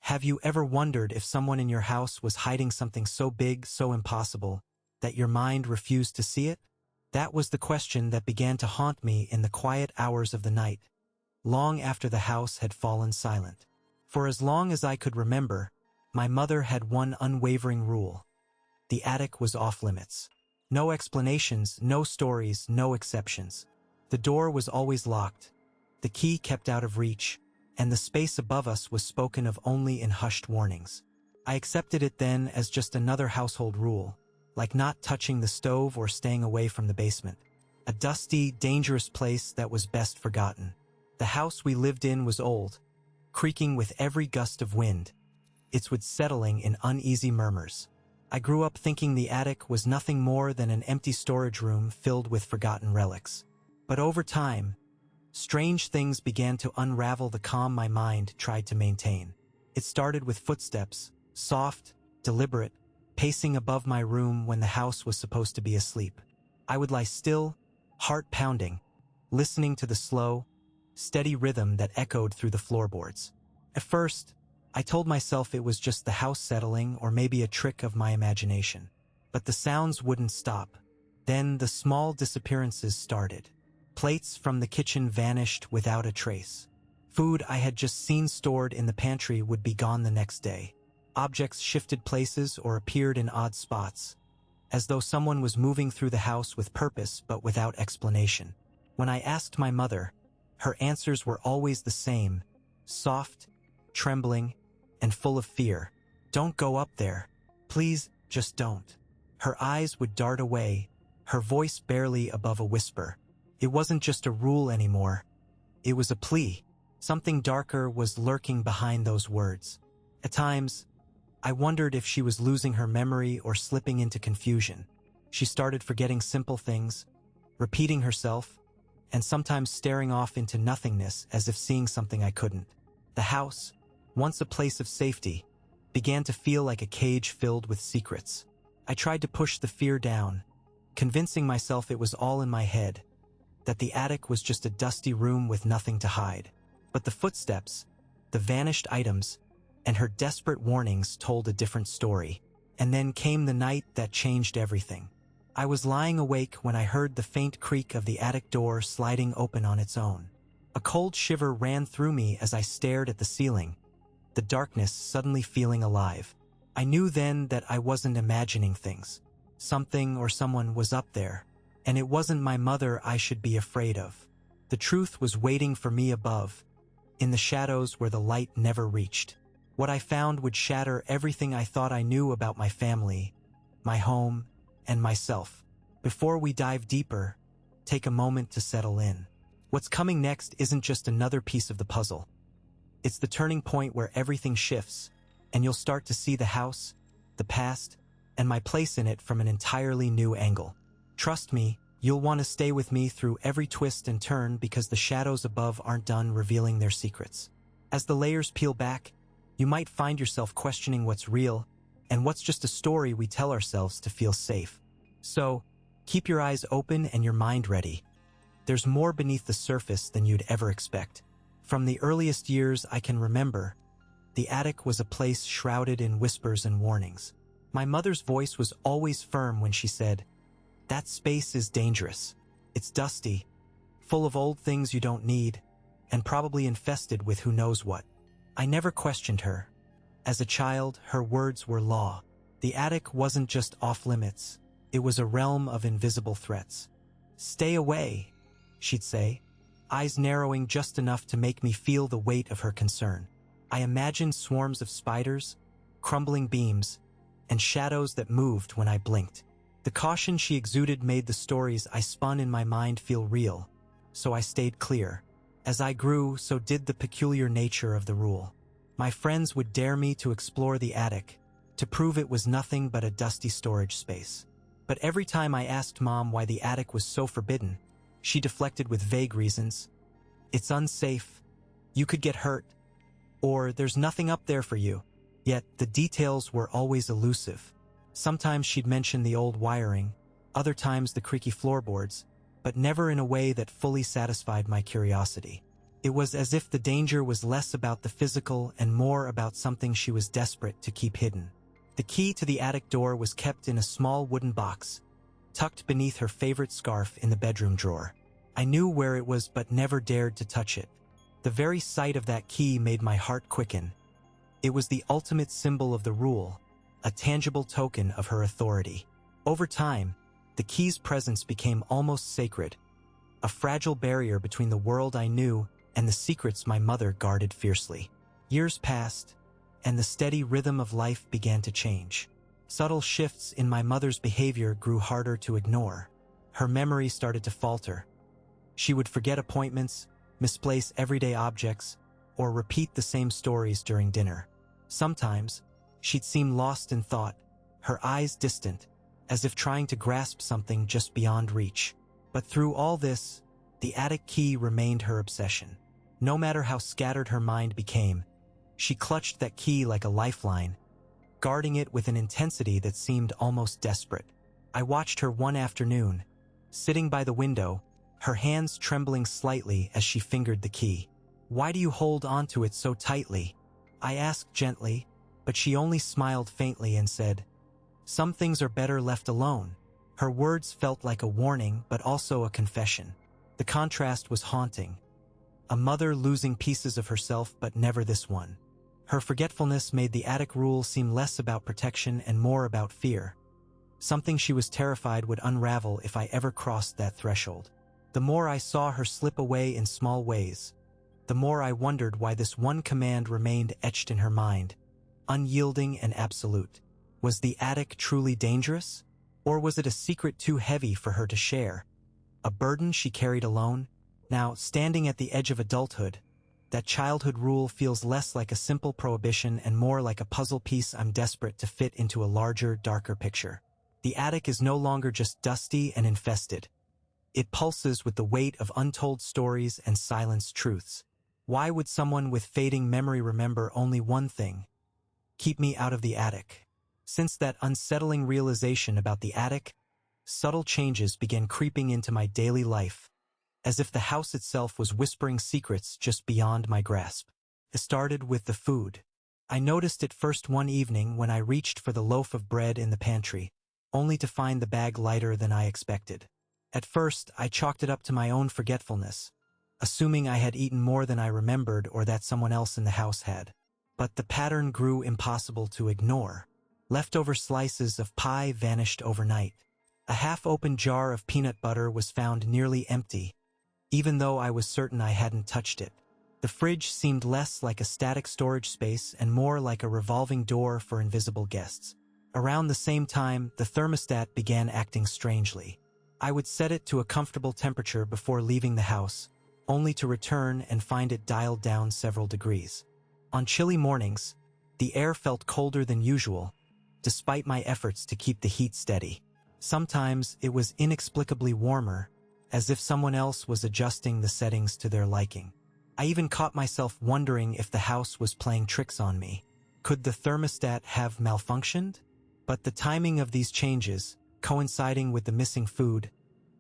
Have you ever wondered if someone in your house was hiding something so big, so impossible, that your mind refused to see it? That was the question that began to haunt me in the quiet hours of the night, long after the house had fallen silent. For as long as I could remember, my mother had one unwavering rule. The attic was off limits. No explanations, no stories, no exceptions. The door was always locked, the key kept out of reach, and the space above us was spoken of only in hushed warnings. I accepted it then as just another household rule, like not touching the stove or staying away from the basement. A dusty, dangerous place that was best forgotten. The house we lived in was old, creaking with every gust of wind, its wood settling in uneasy murmurs. I grew up thinking the attic was nothing more than an empty storage room filled with forgotten relics. But over time, strange things began to unravel the calm my mind tried to maintain. It started with footsteps, soft, deliberate, pacing above my room when the house was supposed to be asleep. I would lie still, heart pounding, listening to the slow, steady rhythm that echoed through the floorboards. At first, I told myself it was just the house settling or maybe a trick of my imagination. But the sounds wouldn't stop. Then the small disappearances started. Plates from the kitchen vanished without a trace. Food I had just seen stored in the pantry would be gone the next day. Objects shifted places or appeared in odd spots, as though someone was moving through the house with purpose but without explanation. When I asked my mother, her answers were always the same, soft, trembling, and full of fear. "Don't go up there. Please, just don't." Her eyes would dart away, her voice barely above a whisper. It wasn't just a rule anymore. It was a plea. Something darker was lurking behind those words. At times, I wondered if she was losing her memory or slipping into confusion. She started forgetting simple things, repeating herself, and sometimes staring off into nothingness as if seeing something I couldn't. The house, once a place of safety, began to feel like a cage filled with secrets. I tried to push the fear down, convincing myself it was all in my head, that the attic was just a dusty room with nothing to hide. But the footsteps, the vanished items, and her desperate warnings told a different story. And then came the night that changed everything. I was lying awake when I heard the faint creak of the attic door sliding open on its own. A cold shiver ran through me as I stared at the ceiling, the darkness suddenly feeling alive. I knew then that I wasn't imagining things. Something or someone was up there, and it wasn't my mother I should be afraid of. The truth was waiting for me above, in the shadows where the light never reached. What I found would shatter everything I thought I knew about my family, my home, and myself. Before we dive deeper, take a moment to settle in. What's coming next isn't just another piece of the puzzle. It's the turning point where everything shifts, and you'll start to see the house, the past, and my place in it from an entirely new angle. Trust me, you'll want to stay with me through every twist and turn because the shadows above aren't done revealing their secrets. As the layers peel back, you might find yourself questioning what's real and what's just a story we tell ourselves to feel safe. So, keep your eyes open and your mind ready. There's more beneath the surface than you'd ever expect. From the earliest years I can remember, the attic was a place shrouded in whispers and warnings. My mother's voice was always firm when she said, "That space is dangerous. It's dusty, full of old things you don't need, and probably infested with who knows what." I never questioned her. As a child, her words were law. The attic wasn't just off limits. It was a realm of invisible threats. "Stay away," she'd say, eyes narrowing just enough to make me feel the weight of her concern. I imagined swarms of spiders, crumbling beams, and shadows that moved when I blinked. The caution she exuded made the stories I spun in my mind feel real, so I stayed clear. As I grew, so did the peculiar nature of the rule. My friends would dare me to explore the attic, to prove it was nothing but a dusty storage space. But every time I asked Mom why the attic was so forbidden, she deflected with vague reasons. "It's unsafe, you could get hurt, or there's nothing up there for you." Yet the details were always elusive. Sometimes she'd mention the old wiring, other times the creaky floorboards, but never in a way that fully satisfied my curiosity. It was as if the danger was less about the physical and more about something she was desperate to keep hidden. The key to the attic door was kept in a small wooden box, tucked beneath her favorite scarf in the bedroom drawer. I knew where it was but never dared to touch it. The very sight of that key made my heart quicken. It was the ultimate symbol of the rule, a tangible token of her authority. Over time, the key's presence became almost sacred, a fragile barrier between the world I knew and the secrets my mother guarded fiercely. Years passed, and the steady rhythm of life began to change. Subtle shifts in my mother's behavior grew harder to ignore. Her memory started to falter. She would forget appointments, misplace everyday objects, or repeat the same stories during dinner. Sometimes, she'd seem lost in thought, her eyes distant, as if trying to grasp something just beyond reach. But through all this, the attic key remained her obsession. No matter how scattered her mind became, she clutched that key like a lifeline, guarding it with an intensity that seemed almost desperate. I watched her one afternoon, sitting by the window, her hands trembling slightly as she fingered the key. "Why do you hold onto it so tightly?" I asked gently, but she only smiled faintly and said, "Some things are better left alone." Her words felt like a warning, but also a confession. The contrast was haunting. A mother losing pieces of herself, but never this one. Her forgetfulness made the attic rule seem less about protection and more about fear. Something she was terrified would unravel if I ever crossed that threshold. The more I saw her slip away in small ways, the more I wondered why this one command remained etched in her mind, unyielding and absolute. Was the attic truly dangerous? Or was it a secret too heavy for her to share? A burden she carried alone? Now, standing at the edge of adulthood, that childhood rule feels less like a simple prohibition and more like a puzzle piece I'm desperate to fit into a larger, darker picture. The attic is no longer just dusty and infested. It pulses with the weight of untold stories and silenced truths. Why would someone with fading memory remember only one thing? Keep me out of the attic. Since that unsettling realization about the attic, subtle changes began creeping into my daily life, as if the house itself was whispering secrets just beyond my grasp. It started with the food. I noticed it first one evening when I reached for the loaf of bread in the pantry, only to find the bag lighter than I expected. At first, I chalked it up to my own forgetfulness, assuming I had eaten more than I remembered or that someone else in the house had. But the pattern grew impossible to ignore. Leftover slices of pie vanished overnight. A half-open jar of peanut butter was found nearly empty, even though I was certain I hadn't touched it. The fridge seemed less like a static storage space and more like a revolving door for invisible guests. Around the same time, the thermostat began acting strangely. I would set it to a comfortable temperature before leaving the house, only to return and find it dialed down several degrees. On chilly mornings, the air felt colder than usual, despite my efforts to keep the heat steady. Sometimes it was inexplicably warmer, as if someone else was adjusting the settings to their liking. I even caught myself wondering if the house was playing tricks on me. Could the thermostat have malfunctioned? But the timing of these changes, coinciding with the missing food,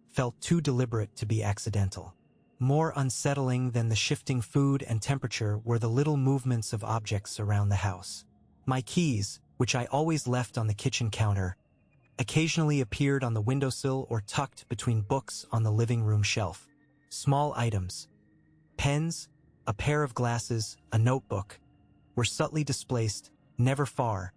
felt too deliberate to be accidental. More unsettling than the shifting food and temperature were the little movements of objects around the house. My keys, which I always left on the kitchen counter, occasionally appeared on the windowsill or tucked between books on the living room shelf. Small items, pens, a pair of glasses, a notebook, were subtly displaced, never far,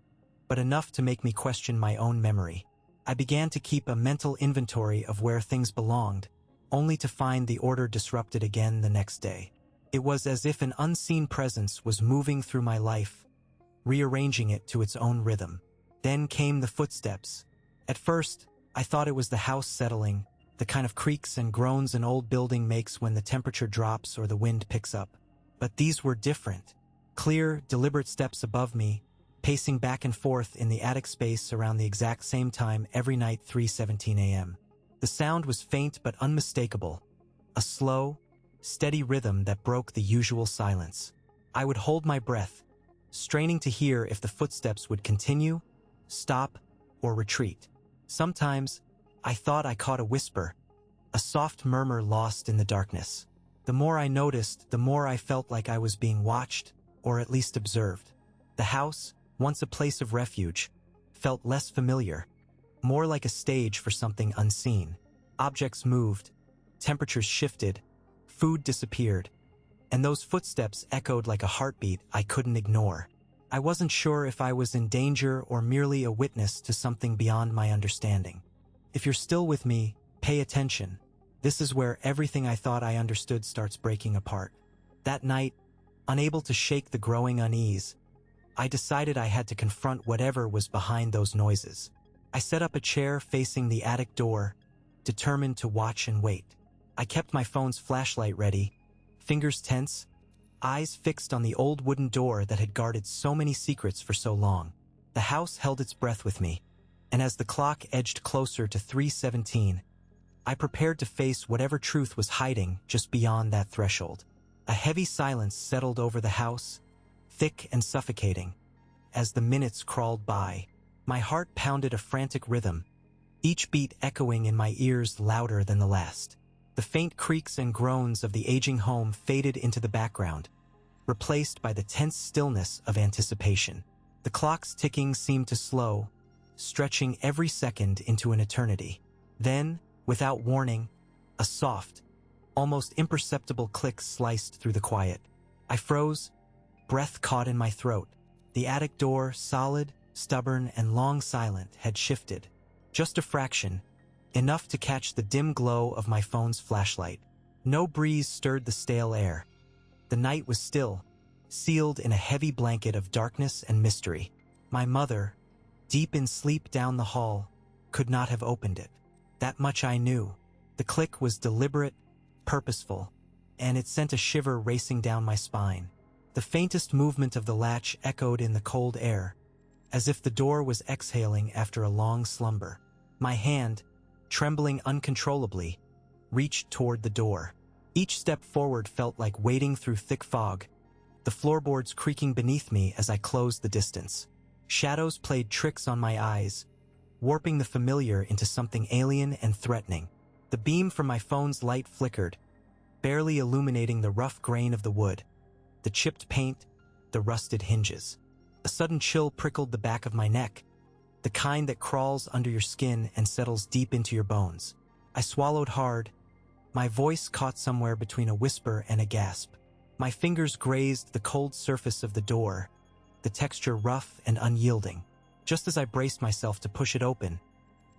but enough to make me question my own memory. I began to keep a mental inventory of where things belonged, only to find the order disrupted again the next day. It was as if an unseen presence was moving through my life, rearranging it to its own rhythm. Then came the footsteps. At first, I thought it was the house settling, the kind of creaks and groans an old building makes when the temperature drops or the wind picks up. But these were different. Clear, deliberate steps above me, pacing back and forth in the attic space around the exact same time every night, 3:17 a.m. The sound was faint but unmistakable, a slow, steady rhythm that broke the usual silence. I would hold my breath, straining to hear if the footsteps would continue, stop, or retreat. Sometimes, I thought I caught a whisper, a soft murmur lost in the darkness. The more I noticed, the more I felt like I was being watched, or at least observed. The house, once a place of refuge, felt less familiar, more like a stage for something unseen. Objects moved, temperatures shifted, food disappeared, and those footsteps echoed like a heartbeat I couldn't ignore. I wasn't sure if I was in danger or merely a witness to something beyond my understanding. If you're still with me, pay attention. This is where everything I thought I understood starts breaking apart. That night, unable to shake the growing unease, I decided I had to confront whatever was behind those noises. I set up a chair facing the attic door, determined to watch and wait. I kept my phone's flashlight ready, fingers tense, eyes fixed on the old wooden door that had guarded so many secrets for so long. The house held its breath with me, and as the clock edged closer to 3:17, I prepared to face whatever truth was hiding just beyond that threshold. A heavy silence settled over the house, thick and suffocating. As the minutes crawled by, my heart pounded a frantic rhythm, each beat echoing in my ears louder than the last. The faint creaks and groans of the aging home faded into the background, replaced by the tense stillness of anticipation. The clock's ticking seemed to slow, stretching every second into an eternity. Then, without warning, a soft, almost imperceptible click sliced through the quiet. I froze, breath caught in my throat. The attic door, solid, stubborn, and long silent, had shifted. Just a fraction, enough to catch the dim glow of my phone's flashlight. No breeze stirred the stale air. The night was still, sealed in a heavy blanket of darkness and mystery. My mother, deep in sleep down the hall, could not have opened it. That much I knew. The click was deliberate, purposeful, and it sent a shiver racing down my spine. The faintest movement of the latch echoed in the cold air, as if the door was exhaling after a long slumber. My hand, trembling uncontrollably, reached toward the door. Each step forward felt like wading through thick fog, the floorboards creaking beneath me as I closed the distance. Shadows played tricks on my eyes, warping the familiar into something alien and threatening. The beam from my phone's light flickered, barely illuminating the rough grain of the wood, the chipped paint, the rusted hinges. A sudden chill prickled the back of my neck, the kind that crawls under your skin and settles deep into your bones. I swallowed hard, my voice caught somewhere between a whisper and a gasp. My fingers grazed the cold surface of the door, the texture rough and unyielding. Just as I braced myself to push it open,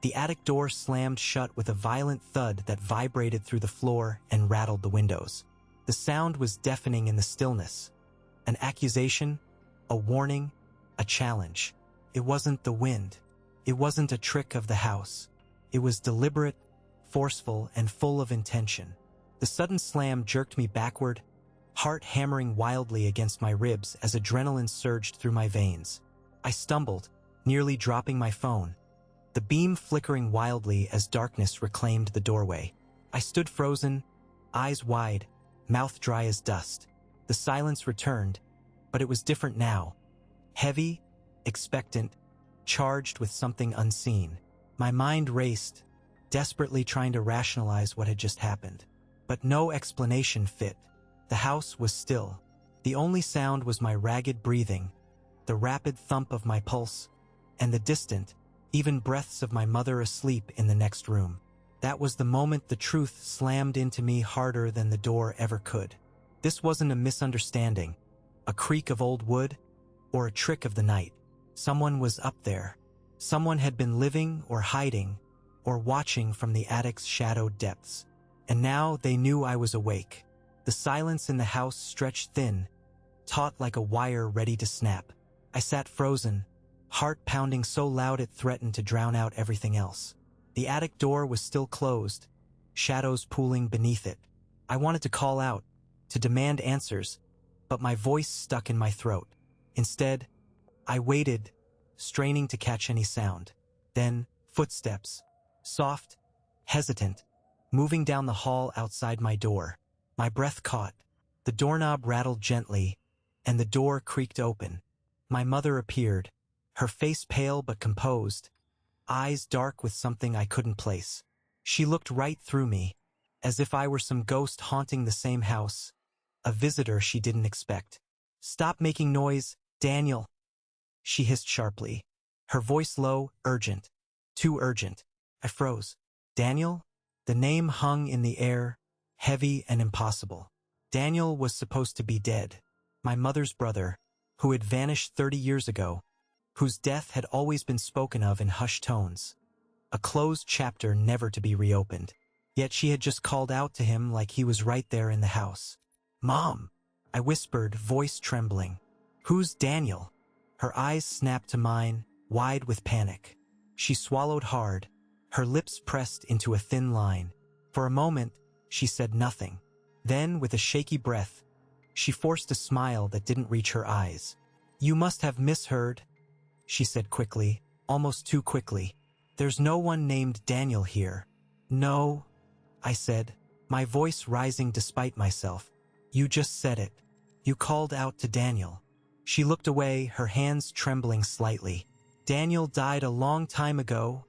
the attic door slammed shut with a violent thud that vibrated through the floor and rattled the windows. The sound was deafening in the stillness. An accusation, a warning, a challenge. It wasn't the wind. It wasn't a trick of the house. It was deliberate, forceful, and full of intention. The sudden slam jerked me backward, heart hammering wildly against my ribs as adrenaline surged through my veins. I stumbled, nearly dropping my phone, the beam flickering wildly as darkness reclaimed the doorway. I stood frozen, eyes wide, mouth dry as dust. The silence returned, but it was different now. Heavy, expectant, charged with something unseen. My mind raced, desperately trying to rationalize what had just happened. But no explanation fit. The house was still. The only sound was my ragged breathing, the rapid thump of my pulse, and the distant, even breaths of my mother asleep in the next room. That was the moment the truth slammed into me harder than the door ever could. This wasn't a misunderstanding, a creak of old wood, or a trick of the night. Someone was up there. Someone had been living or hiding or watching from the attic's shadowed depths. And now they knew I was awake. The silence in the house stretched thin, taut like a wire ready to snap. I sat frozen, heart pounding so loud it threatened to drown out everything else. The attic door was still closed, shadows pooling beneath it. I wanted to call out, to demand answers, but my voice stuck in my throat. Instead, I waited, straining to catch any sound. Then, footsteps, soft, hesitant, moving down the hall outside my door. My breath caught, the doorknob rattled gently, and the door creaked open. My mother appeared, her face pale but composed, eyes dark with something I couldn't place. She looked right through me, as if I were some ghost haunting the same house, a visitor she didn't expect. "Stop making noise, Daniel," she hissed sharply, her voice low, urgent. Too urgent. I froze. Daniel? The name hung in the air, heavy and impossible. Daniel was supposed to be dead. My mother's brother, who had vanished 30 years ago, whose death had always been spoken of in hushed tones. A closed chapter never to be reopened. Yet she had just called out to him like he was right there in the house. "Mom!" I whispered, voice trembling. "Who's Daniel?" Her eyes snapped to mine, wide with panic. She swallowed hard, her lips pressed into a thin line. For a moment, she said nothing. Then, with a shaky breath, she forced a smile that didn't reach her eyes. "You must have misheard," she said quickly, almost too quickly. "There's no one named Daniel here." "No," I said, my voice rising despite myself. "You just said it. You called out to Daniel." She looked away, her hands trembling slightly. "Daniel died a long time ago,"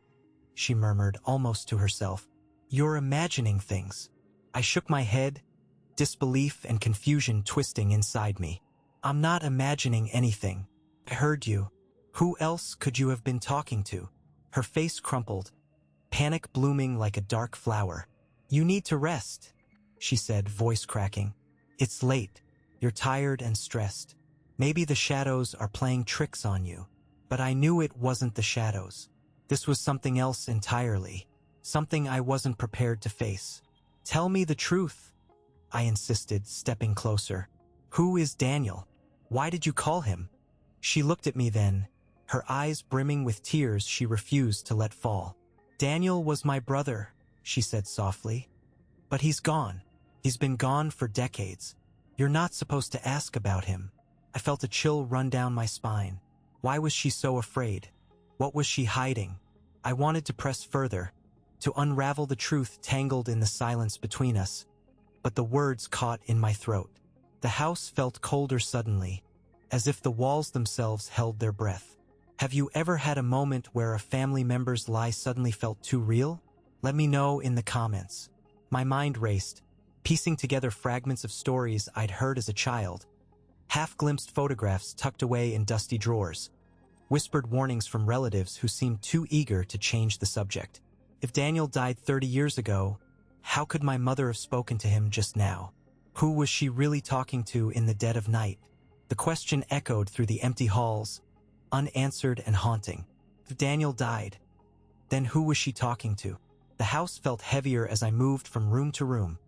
she murmured, almost to herself. "You're imagining things." I shook my head, disbelief and confusion twisting inside me. "I'm not imagining anything. I heard you. Who else could you have been talking to?" Her face crumpled, panic blooming like a dark flower. "You need to rest," she said, voice cracking. "It's late. You're tired and stressed. Maybe the shadows are playing tricks on you." But I knew it wasn't the shadows. This was something else entirely. Something I wasn't prepared to face. "Tell me the truth," I insisted, stepping closer. "Who is Daniel? Why did you call him?" She looked at me then, her eyes brimming with tears she refused to let fall. "Daniel was my brother," she said softly. "But he's gone. He's been gone for decades. You're not supposed to ask about him." I felt a chill run down my spine. Why was she so afraid? What was she hiding? I wanted to press further, to unravel the truth tangled in the silence between us, but the words caught in my throat. The house felt colder suddenly, as if the walls themselves held their breath. Have you ever had a moment where a family member's lie suddenly felt too real? Let me know in the comments. My mind raced, piecing together fragments of stories I'd heard as a child, half-glimpsed photographs tucked away in dusty drawers, whispered warnings from relatives who seemed too eager to change the subject. If Daniel died 30 years ago, how could my mother have spoken to him just now? Who was she really talking to in the dead of night? The question echoed through the empty halls, unanswered and haunting. If Daniel died, then who was she talking to? The house felt heavier as I moved from room to room,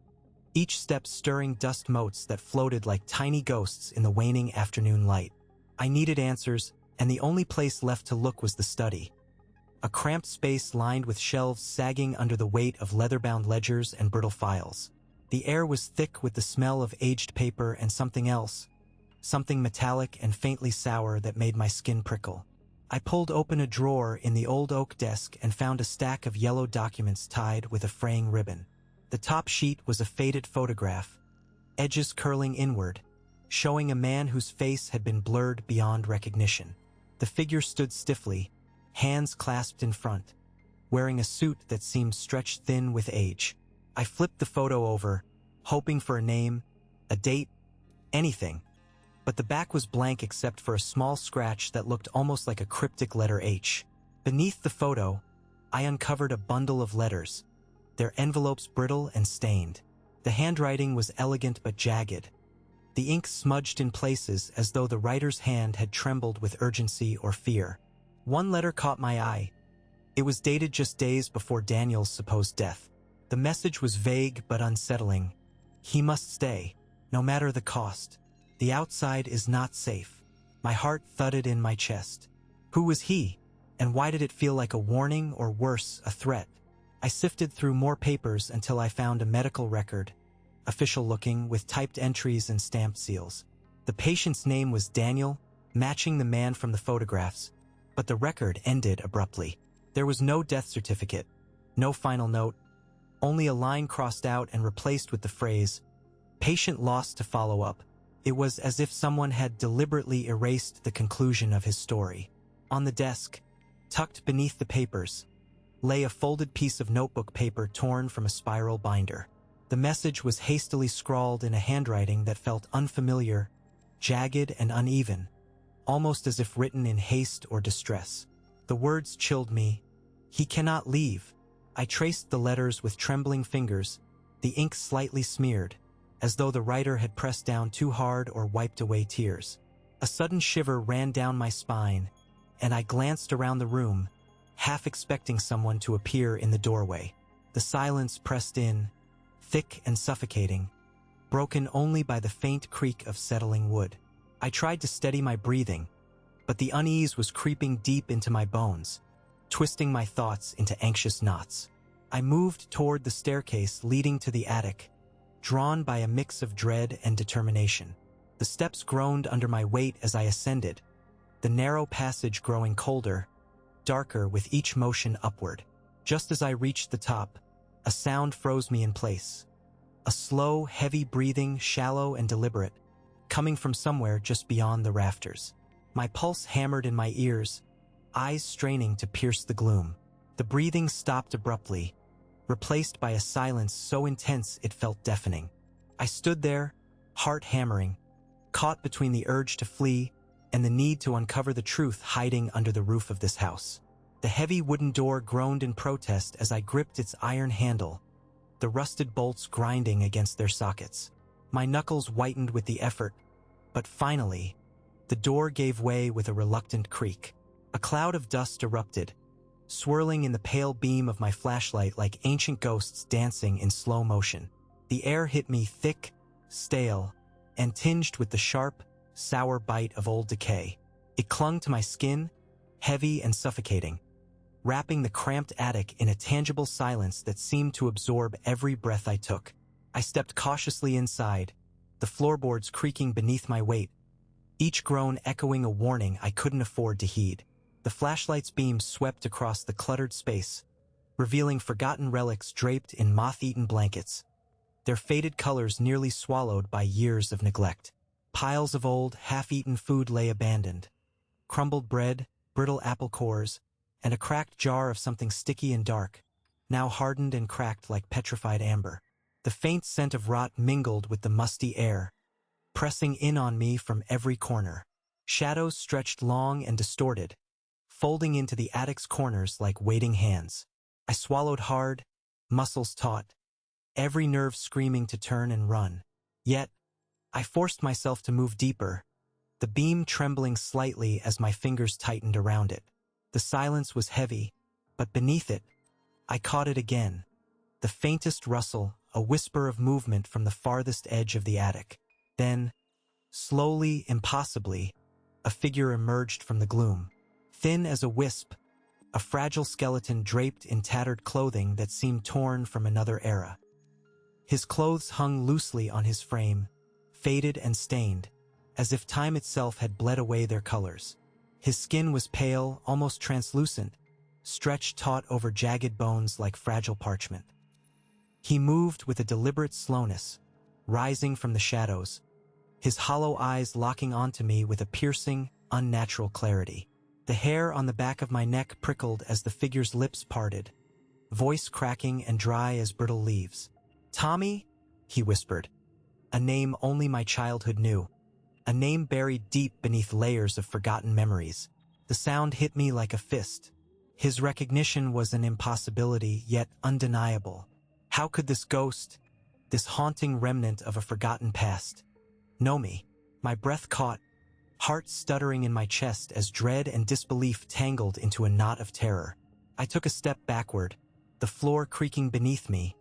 each step stirring dust motes that floated like tiny ghosts in the waning afternoon light. I needed answers, and the only place left to look was the study. A cramped space lined with shelves sagging under the weight of leather-bound ledgers and brittle files. The air was thick with the smell of aged paper and something else, something metallic and faintly sour that made my skin prickle. I pulled open a drawer in the old oak desk and found a stack of yellow documents tied with a fraying ribbon. The top sheet was a faded photograph, edges curling inward, showing a man whose face had been blurred beyond recognition. The figure stood stiffly, hands clasped in front, wearing a suit that seemed stretched thin with age. I flipped the photo over, hoping for a name, a date, anything. But the back was blank except for a small scratch that looked almost like a cryptic letter H. Beneath the photo, I uncovered a bundle of letters, their envelopes brittle and stained. The handwriting was elegant but jagged, the ink smudged in places as though the writer's hand had trembled with urgency or fear. One letter caught my eye. It was dated just days before Daniel's supposed death. The message was vague but unsettling. "He must stay, no matter the cost. The outside is not safe." My heart thudded in my chest. Who was he, and why did it feel like a warning or worse, a threat? I sifted through more papers until I found a medical record, official-looking, with typed entries and stamped seals. The patient's name was Daniel, matching the man from the photographs, but the record ended abruptly. There was no death certificate, no final note, only a line crossed out and replaced with the phrase, "Patient lost to follow up." It was as if someone had deliberately erased the conclusion of his story. On the desk, tucked beneath the papers, lay a folded piece of notebook paper torn from a spiral binder. The message was hastily scrawled in a handwriting that felt unfamiliar, jagged and uneven, almost as if written in haste or distress. The words chilled me. "He cannot leave." I traced the letters with trembling fingers, the ink slightly smeared, as though the writer had pressed down too hard or wiped away tears. A sudden shiver ran down my spine, and I glanced around the room, half expecting someone to appear in the doorway. The silence pressed in, thick and suffocating, broken only by the faint creak of settling wood. I tried to steady my breathing, but the unease was creeping deep into my bones, twisting my thoughts into anxious knots. I moved toward the staircase leading to the attic, drawn by a mix of dread and determination. The steps groaned under my weight as I ascended, the narrow passage growing colder, darker with each motion upward. Just as I reached the top, a sound froze me in place. A slow, heavy breathing, shallow and deliberate, coming from somewhere just beyond the rafters. My pulse hammered in my ears, eyes straining to pierce the gloom. The breathing stopped abruptly, replaced by a silence so intense it felt deafening. I stood there, heart hammering, caught between the urge to flee and the need to uncover the truth hiding under the roof of this house. The heavy wooden door groaned in protest as I gripped its iron handle, the rusted bolts grinding against their sockets. My knuckles whitened with the effort, but finally, the door gave way with a reluctant creak. A cloud of dust erupted, swirling in the pale beam of my flashlight like ancient ghosts dancing in slow motion. The air hit me thick, stale, and tinged with the sharp, sour bite of old decay. It clung to my skin, heavy and suffocating, wrapping the cramped attic in a tangible silence that seemed to absorb every breath I took. I stepped cautiously inside, the floorboards creaking beneath my weight, each groan echoing a warning I couldn't afford to heed. The flashlight's beam swept across the cluttered space, revealing forgotten relics draped in moth-eaten blankets, their faded colors nearly swallowed by years of neglect. Piles of old, half-eaten food lay abandoned. Crumbled bread, brittle apple cores, and a cracked jar of something sticky and dark, now hardened and cracked like petrified amber. The faint scent of rot mingled with the musty air, pressing in on me from every corner. Shadows stretched long and distorted, folding into the attic's corners like waiting hands. I swallowed hard, muscles taut, every nerve screaming to turn and run. Yet, I forced myself to move deeper, the beam trembling slightly as my fingers tightened around it. The silence was heavy, but beneath it, I caught it again. The faintest rustle, a whisper of movement from the farthest edge of the attic. Then, slowly, impossibly, a figure emerged from the gloom. Thin as a wisp, a fragile skeleton draped in tattered clothing that seemed torn from another era. His clothes hung loosely on his frame, faded and stained, as if time itself had bled away their colors. His skin was pale, almost translucent, stretched taut over jagged bones like fragile parchment. He moved with a deliberate slowness, rising from the shadows, his hollow eyes locking onto me with a piercing, unnatural clarity. The hair on the back of my neck prickled as the figure's lips parted, voice cracking and dry as brittle leaves. "Tommy?" he whispered, a name only my childhood knew. A name buried deep beneath layers of forgotten memories. The sound hit me like a fist. His recognition was an impossibility, yet undeniable. How could this ghost, this haunting remnant of a forgotten past, know me? My breath caught, heart stuttering in my chest as dread and disbelief tangled into a knot of terror. I took a step backward, the floor creaking beneath me,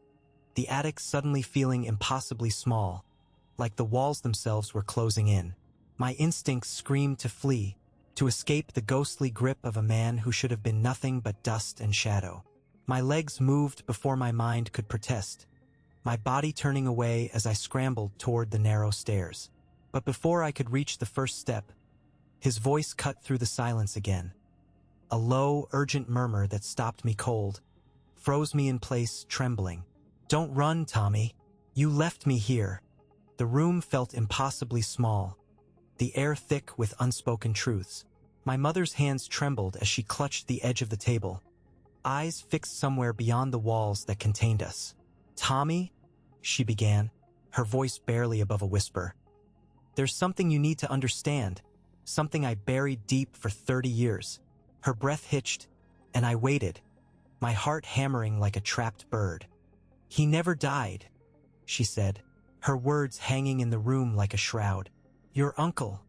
the attic suddenly feeling impossibly small, like the walls themselves were closing in. My instincts screamed to flee, to escape the ghostly grip of a man who should have been nothing but dust and shadow. My legs moved before my mind could protest, my body turning away as I scrambled toward the narrow stairs. But before I could reach the first step, his voice cut through the silence again. A low, urgent murmur that stopped me cold, froze me in place, trembling. "Don't run, Tommy. You left me here." The room felt impossibly small, the air thick with unspoken truths. My mother's hands trembled as she clutched the edge of the table, eyes fixed somewhere beyond the walls that contained us. "Tommy?" she began, her voice barely above a whisper. There's something you need to understand, something I buried deep for 30 years. Her breath hitched, and I waited, my heart hammering like a trapped bird. He never died, she said, her words hanging in the room like a shroud. Your uncle.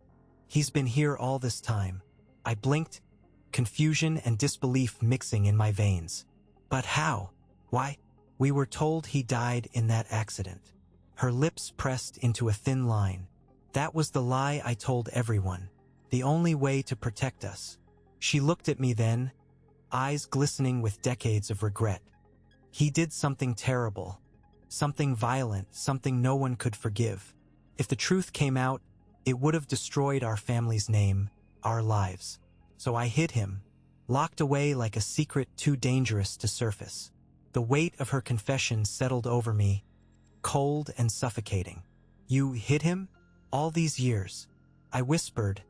He's been here all this time. I blinked, confusion and disbelief mixing in my veins. But how? Why? We were told he died in that accident. Her lips pressed into a thin line. That was the lie I told everyone. The only way to protect us. She looked at me then, eyes glistening with decades of regret. He did something terrible. Something violent, something no one could forgive. If the truth came out, it would have destroyed our family's name, our lives. So I hid him, locked away like a secret too dangerous to surface. The weight of her confession settled over me, cold and suffocating. You hid him? All these years? I whispered,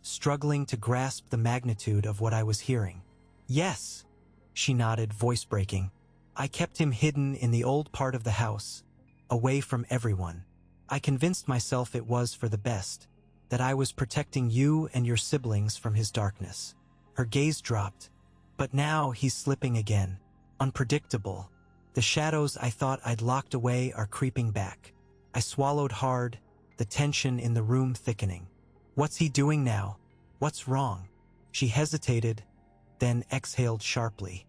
struggling to grasp the magnitude of what I was hearing. Yes, she nodded, voice breaking. I kept him hidden in the old part of the house, away from everyone. I convinced myself it was for the best, that I was protecting you and your siblings from his darkness. Her gaze dropped. But now he's slipping again. Unpredictable. The shadows I thought I'd locked away are creeping back. I swallowed hard, the tension in the room thickening. What's he doing now? What's wrong? She hesitated, then exhaled sharply.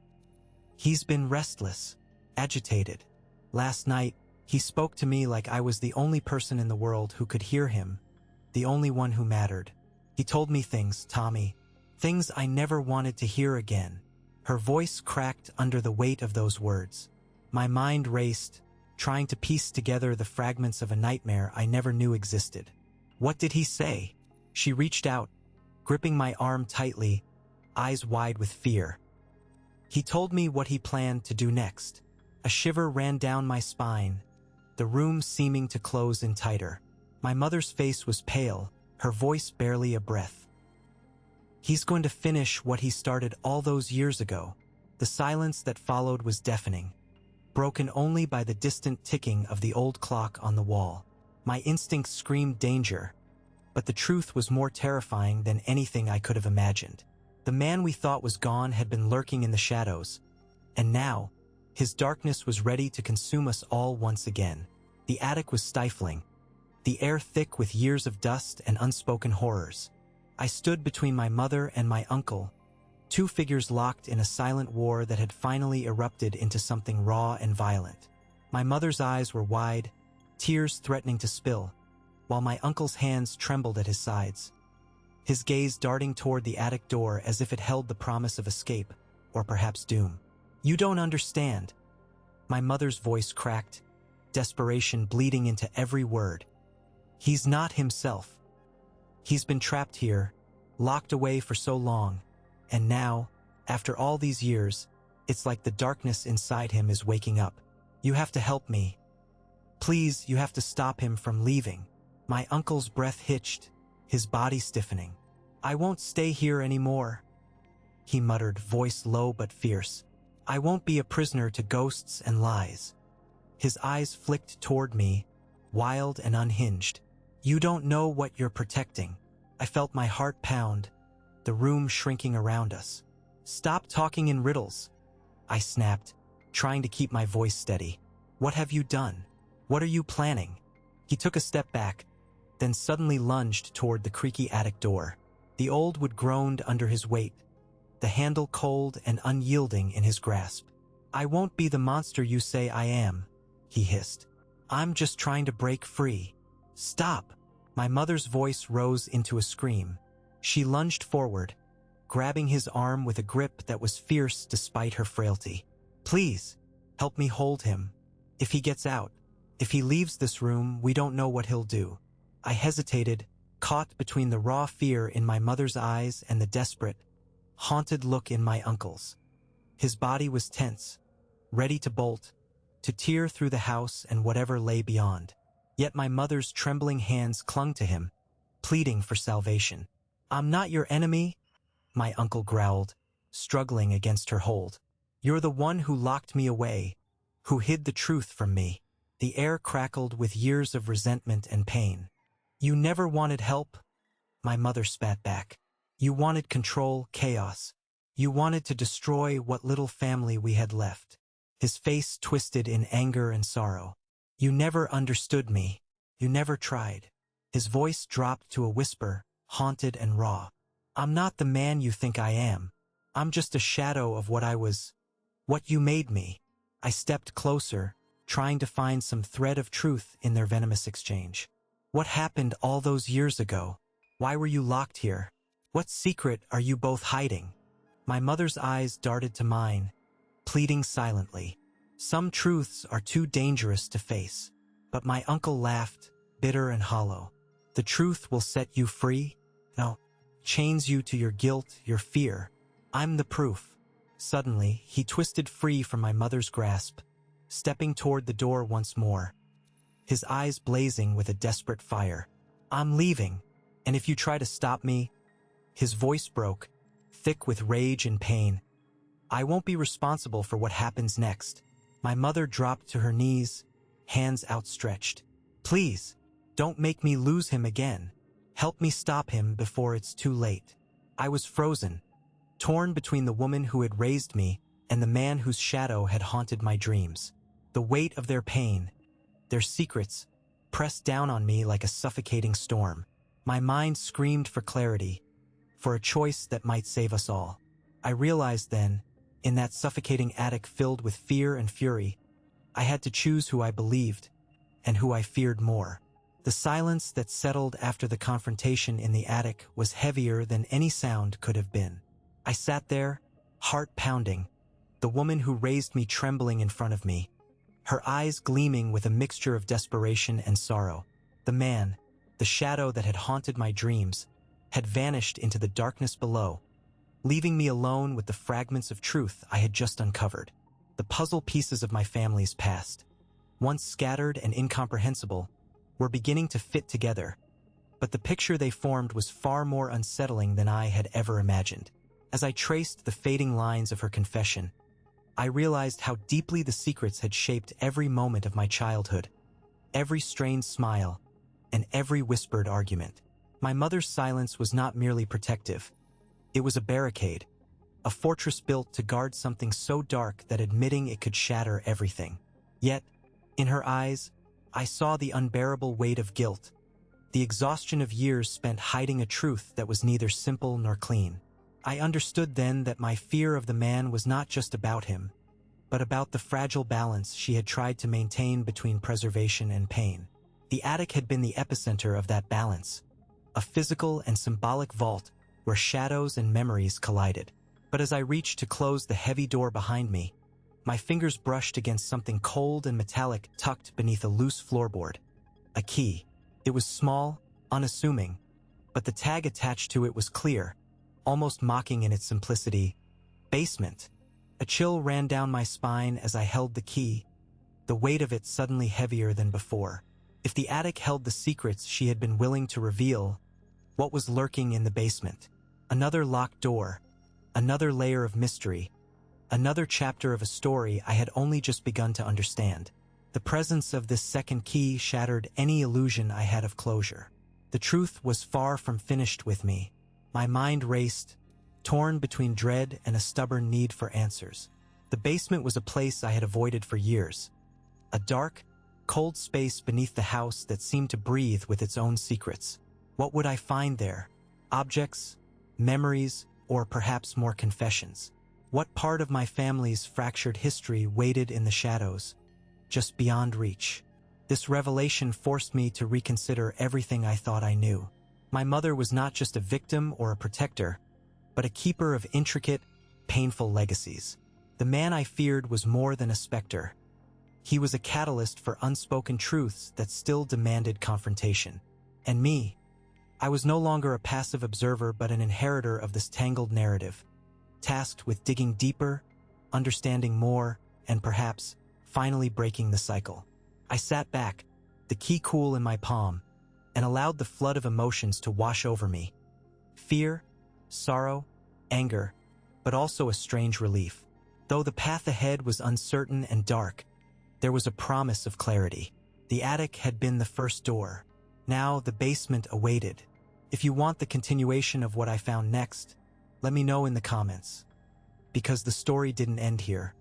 He's been restless, agitated. Last night, he spoke to me like I was the only person in the world who could hear him, the only one who mattered. He told me things, Tommy, things I never wanted to hear again. Her voice cracked under the weight of those words. My mind raced, trying to piece together the fragments of a nightmare I never knew existed. What did he say? She reached out, gripping my arm tightly, eyes wide with fear. He told me what he planned to do next. A shiver ran down my spine, the room seeming to close in tighter. My mother's face was pale, her voice barely a breath. He's going to finish what he started all those years ago. The silence that followed was deafening, broken only by the distant ticking of the old clock on the wall. My instincts screamed danger, but the truth was more terrifying than anything I could have imagined. The man we thought was gone had been lurking in the shadows, and now, his darkness was ready to consume us all once again. The attic was stifling, the air thick with years of dust and unspoken horrors. I stood between my mother and my uncle, two figures locked in a silent war that had finally erupted into something raw and violent. My mother's eyes were wide, tears threatening to spill, while my uncle's hands trembled at his sides, his gaze darting toward the attic door as if it held the promise of escape, or perhaps doom. You don't understand. My mother's voice cracked, desperation bleeding into every word. He's not himself. He's been trapped here, locked away for so long, and now, after all these years, it's like the darkness inside him is waking up. You have to help me. Please, you have to stop him from leaving. My uncle's breath hitched, his body stiffening. I won't stay here anymore, he muttered, voice low but fierce. I won't be a prisoner to ghosts and lies. His eyes flicked toward me, wild and unhinged. You don't know what you're protecting. I felt my heart pound, the room shrinking around us. Stop talking in riddles, I snapped, trying to keep my voice steady. What have you done? What are you planning? He took a step back, then suddenly lunged toward the creaky attic door. The old wood groaned under his weight, the handle cold and unyielding in his grasp. I won't be the monster you say I am, he hissed. I'm just trying to break free. Stop! My mother's voice rose into a scream. She lunged forward, grabbing his arm with a grip that was fierce despite her frailty. Please, help me hold him. If he gets out, if he leaves this room, we don't know what he'll do. I hesitated, caught between the raw fear in my mother's eyes and the desperate, haunted look in my uncle's. His body was tense, ready to bolt, to tear through the house and whatever lay beyond. Yet my mother's trembling hands clung to him, pleading for salvation. I'm not your enemy, my uncle growled, struggling against her hold. You're the one who locked me away, who hid the truth from me. The air crackled with years of resentment and pain. "You never wanted help?" My mother spat back. "You wanted control, chaos. You wanted to destroy what little family we had left." His face twisted in anger and sorrow. "You never understood me. You never tried." His voice dropped to a whisper, haunted and raw. "I'm not the man you think I am. I'm just a shadow of what I was. What you made me." I stepped closer, trying to find some thread of truth in their venomous exchange. "What happened all those years ago? Why were you locked here? What secret are you both hiding?" My mother's eyes darted to mine, pleading silently. "Some truths are too dangerous to face." But my uncle laughed, bitter and hollow. "The truth will set you free? No. Chains you to your guilt, your fear. I'm the proof." Suddenly, he twisted free from my mother's grasp, stepping toward the door once more, his eyes blazing with a desperate fire. "I'm leaving, and if you try to stop me..." His voice broke, thick with rage and pain. "I won't be responsible for what happens next." My mother dropped to her knees, hands outstretched. "Please, don't make me lose him again. Help me stop him before it's too late." I was frozen, torn between the woman who had raised me and the man whose shadow had haunted my dreams. The weight of their pain, their secrets, pressed down on me like a suffocating storm. My mind screamed for clarity, for a choice that might save us all. I realized then, in that suffocating attic filled with fear and fury, I had to choose who I believed and who I feared more. The silence that settled after the confrontation in the attic was heavier than any sound could have been. I sat there, heart pounding, the woman who raised me trembling in front of me, her eyes gleaming with a mixture of desperation and sorrow. The man, the shadow that had haunted my dreams, had vanished into the darkness below, leaving me alone with the fragments of truth I had just uncovered. The puzzle pieces of my family's past, once scattered and incomprehensible, were beginning to fit together, but the picture they formed was far more unsettling than I had ever imagined. As I traced the fading lines of her confession, I realized how deeply the secrets had shaped every moment of my childhood, every strained smile, and every whispered argument. My mother's silence was not merely protective. It was a barricade, a fortress built to guard something so dark that admitting it could shatter everything. Yet, in her eyes, I saw the unbearable weight of guilt, the exhaustion of years spent hiding a truth that was neither simple nor clean. I understood then that my fear of the man was not just about him, but about the fragile balance she had tried to maintain between preservation and pain. The attic had been the epicenter of that balance, a physical and symbolic vault where shadows and memories collided. But as I reached to close the heavy door behind me, my fingers brushed against something cold and metallic tucked beneath a loose floorboard. A key. It was small, unassuming, but the tag attached to it was clear, almost mocking in its simplicity. Basement. A chill ran down my spine as I held the key, the weight of it suddenly heavier than before. If the attic held the secrets she had been willing to reveal, what was lurking in the basement? Another locked door, another layer of mystery, another chapter of a story I had only just begun to understand. The presence of this second key shattered any illusion I had of closure. The truth was far from finished with me. My mind raced, torn between dread and a stubborn need for answers. The basement was a place I had avoided for years. A dark, cold space beneath the house that seemed to breathe with its own secrets. What would I find there? Objects, memories, or perhaps more confessions? What part of my family's fractured history waited in the shadows, just beyond reach? This revelation forced me to reconsider everything I thought I knew. My mother was not just a victim or a protector, but a keeper of intricate, painful legacies. The man I feared was more than a specter. He was a catalyst for unspoken truths that still demanded confrontation. And me, I was no longer a passive observer but an inheritor of this tangled narrative, tasked with digging deeper, understanding more, and perhaps finally breaking the cycle. I sat back, the key cool in my palm, and allowed the flood of emotions to wash over me. Fear, sorrow, anger, but also a strange relief. Though the path ahead was uncertain and dark, There was a promise of clarity. The attic had been the first door. Now the basement awaited. If you want the continuation of what I found next, let me know in the comments. Because the story didn't end here.